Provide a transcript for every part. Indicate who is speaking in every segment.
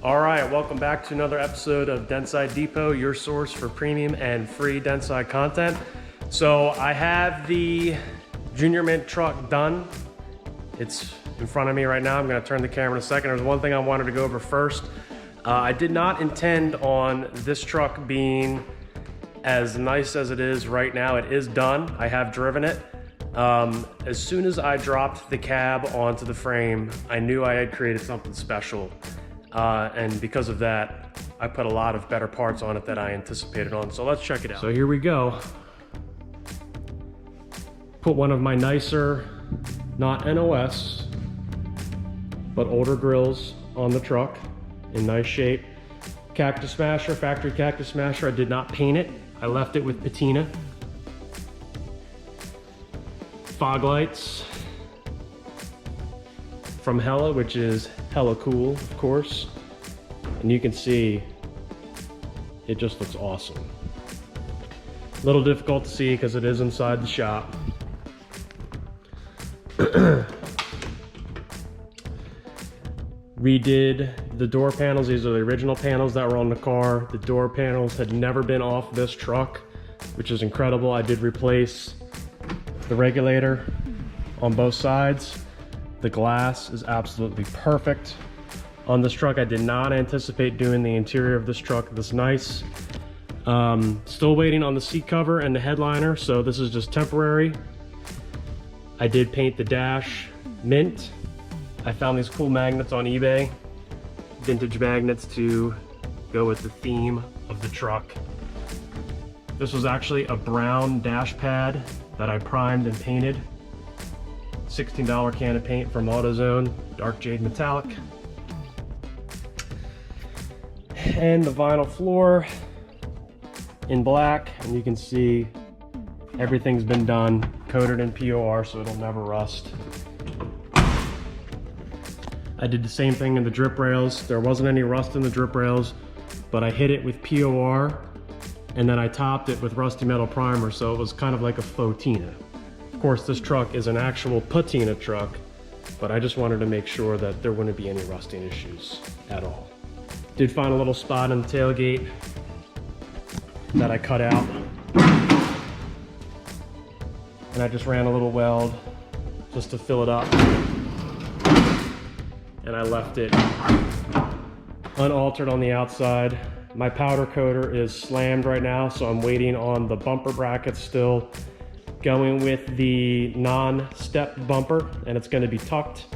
Speaker 1: All right, welcome back to another episode of Dentside Depot, your source for premium and free Dentside content. So I have the Jr Mint truck done. It's in front of me right now. I'm gonna turn the camera in a second. There's one thing I wanted to go over first. I did not intend on this truck being as nice as it is right now. It is done. I have driven it. As soon as I dropped the cab onto the frame, I knew I had created something special. And because of that, I put a lot of better parts on it that I anticipated on. So let's check it out. So here we go. Put one of my nicer, not NOS, but older grills on the truck in nice shape. Cactus Smasher, factory Cactus Smasher. I did not paint it. I left it with patina. Fog lights from Hella, which is hella cool, of course. And you can see it just looks awesome. A little difficult to see because it is inside the shop. Redid the door panels. These are the original panels that were on the car. The door panels had never been off this truck, which is incredible. I did replace the regulator on both sides. The glass is absolutely perfect on this truck. I did not anticipate doing the interior of this truck this nice. Still waiting on the seat cover and the headliner, so this is just temporary. I did paint the dash mint. I found these cool magnets on eBay, vintage magnets to go with the theme of the truck. This was actually a brown dash pad that I primed and painted. $16 can of paint from AutoZone, dark jade metallic. And the vinyl floor in black, and you can see everything's been done, coated in POR so it'll never rust. I did the same thing in the drip rails. There wasn't any rust in the drip rails, but I hit it with POR and then I topped it with rusty metal primer, so it was kind of like a faux tina. Of course, this truck is an actual patina truck, but I just wanted to make sure that there wouldn't be any rusting issues at all. Did find a little spot in the tailgate that I cut out, and I just ran a little weld just to fill it up, and I left it unaltered on the outside. My powder coater is slammed right now, so I'm waiting on the bumper brackets still. Going with the non-step bumper, and it's going to be tucked.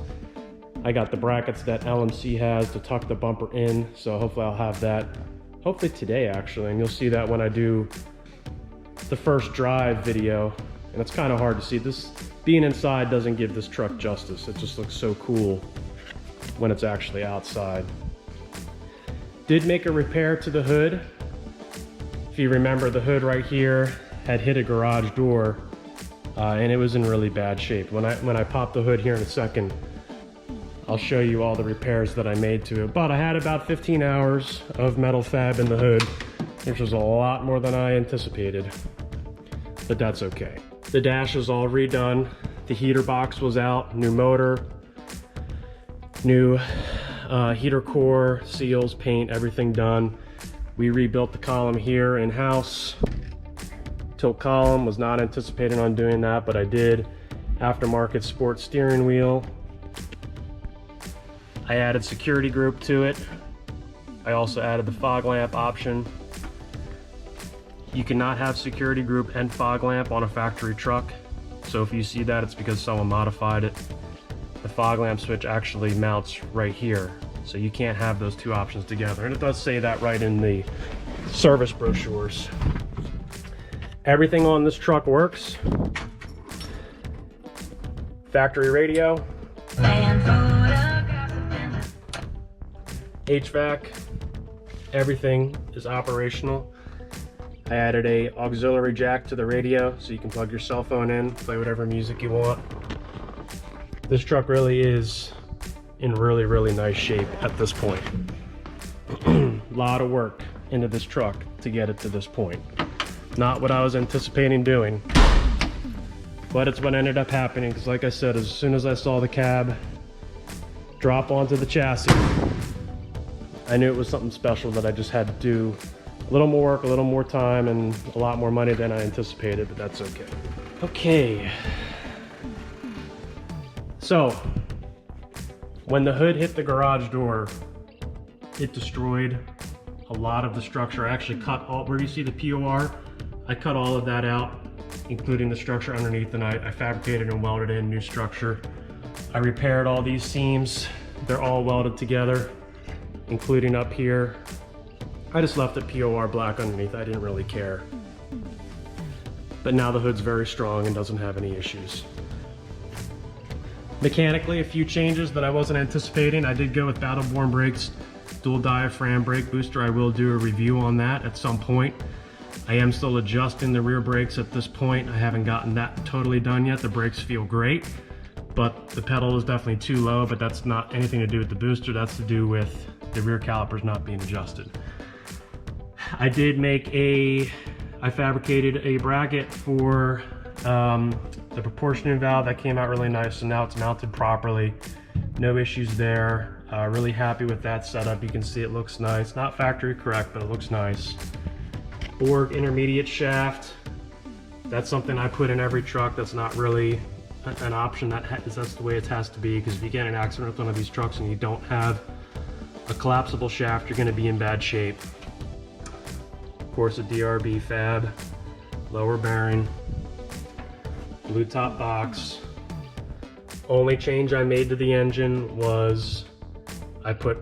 Speaker 1: I got the brackets that LMC has to tuck the bumper in, so hopefully I'll have that hopefully today actually, and you'll see that when I do the first drive video. And it's kind of hard to see. This being inside doesn't give this truck justice. It just looks so cool when it's actually outside. Did make a repair to the hood. If you remember, the hood right here had hit a garage door, and it was in really bad shape. When I pop the hood here in a second, I'll show you all the repairs that I made to it. But I had about 15 hours of metal fab in the hood, which was a lot more than I anticipated, but that's okay. The dash is all redone. The heater box was out, new motor, new heater core, seals, paint, everything done. We rebuilt the column here in-house. Tilt column, was not anticipating on doing that, but I did. Aftermarket sport steering wheel. I added security group to it. I also added the fog lamp option. You cannot have security group and fog lamp on a factory truck, so if you see that, it's because someone modified it. The fog lamp switch actually mounts right here, so you can't have those two options together, and it does say that right in the service brochures. Everything on this truck works. Factory radio, HVAC, everything is operational. I added a auxiliary jack to the radio so you can plug your cell phone in, play whatever music you want. This truck really is in really nice shape at this point. A lot of work into this truck to get it to this point. Not what I was anticipating doing, but it's what ended up happening, because like I said, as soon as I saw the cab drop onto the chassis, I knew it was something special that I just had to do a little more work, a little more time, and a lot more money than I anticipated, but that's okay. Okay. So, when the hood hit the garage door, it destroyed a lot of the structure. I actually cut all, where you see the POR, I cut all of that out, including the structure underneath, and I fabricated and welded in new structure. I repaired all these seams. They're all welded together, including up here. I just left it POR black underneath. I didn't really care. But now the hood's very strong and doesn't have any issues. Mechanically, a few changes that I wasn't anticipating. I did go with battle-born brakes, dual diaphragm brake booster. I will do a review on that at some point. I am still adjusting the rear brakes at this point. I haven't gotten that totally done yet. The brakes feel great, but the pedal is definitely too low, but that's not anything to do with the booster. That's to do with the rear calipers not being adjusted. I did make I fabricated a bracket for the proportioning valve. That came out really nice, so now it's mounted properly. No issues there. Really happy with that setup. You can see it looks nice. Not factory correct, but it looks nice. Borg intermediate shaft. That's something I put in every truck. That's not really an option. That's the way it has to be, because if you get in an accident with one of these trucks and you don't have a collapsible shaft, you're going to be in bad shape. Of course, a DRB fab, lower bearing, blue top box. Only change I made to the engine was I put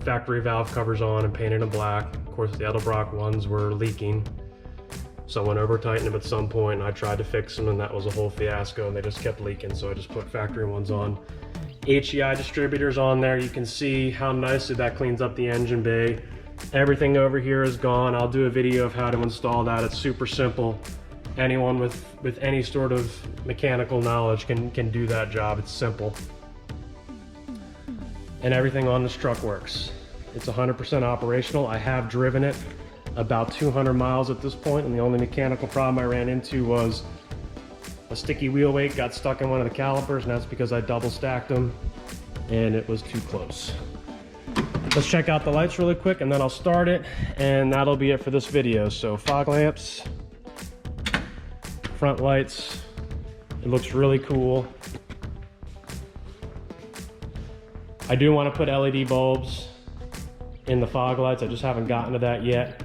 Speaker 1: factory valve covers on and painted them black. Of course, the Edelbrock ones were leaking. Someone over tightened them at some point, and I tried to fix them, and that was a whole fiasco, and they just kept leaking, so I just put factory ones on. HEI distributors on there. You can see how nicely that cleans up the engine bay. Everything over here is gone. I'll do a video of how to install that. It's super simple. Anyone with any sort of mechanical knowledge can do that job. It's simple. And everything on this truck works. It's 100% operational. I have driven it about 200 miles at this point, and the only mechanical problem I ran into was a sticky wheel weight got stuck in one of the calipers, and that's because I double stacked them and it was too close. Let's check out the lights really quick and then I'll start it, and that'll be it for this video. So fog lamps, front lights, it looks really cool. I do want to put LED bulbs in the fog lights. I just haven't gotten to that yet.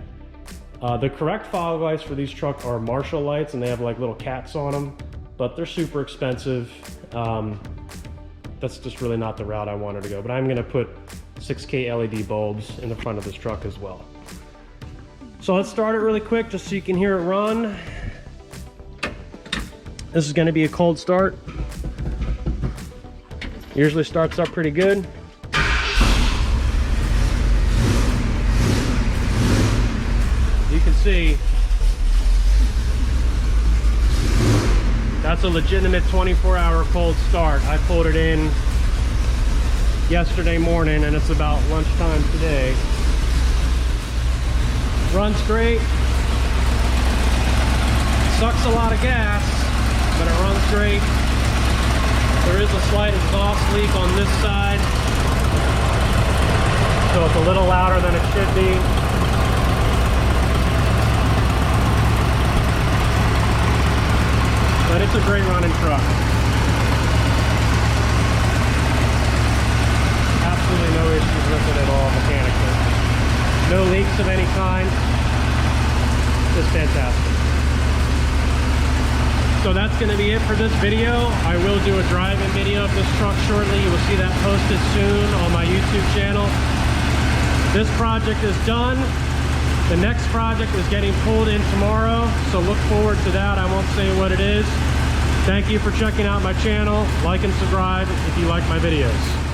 Speaker 1: The correct fog lights for these trucks are Marshall lights, and they have like little cats on them, but they're super expensive. That's just really not the route I wanted to go, but I'm going to put 6K LED bulbs in the front of this truck as well. So let's start it really quick just so you can hear it run. This is going to be a cold start. Usually starts up pretty good. You can see that's a legitimate 24-hour cold start. I pulled it in yesterday morning and it's about lunchtime today. Runs great. Sucks a lot of gas, but it runs great. There is a slight exhaust leak on this side, so it's a little louder than it should be. But it's a great running truck. Absolutely no issues with it at all mechanically. No leaks of any kind. Just fantastic. So that's going to be it for this video. I will do a drive-in video of this truck shortly. You will see that posted soon on my YouTube channel. This project is done. The next project is getting pulled in tomorrow, so look forward to that. I won't say what it is. Thank you for checking out my channel. Like and subscribe if you like my videos.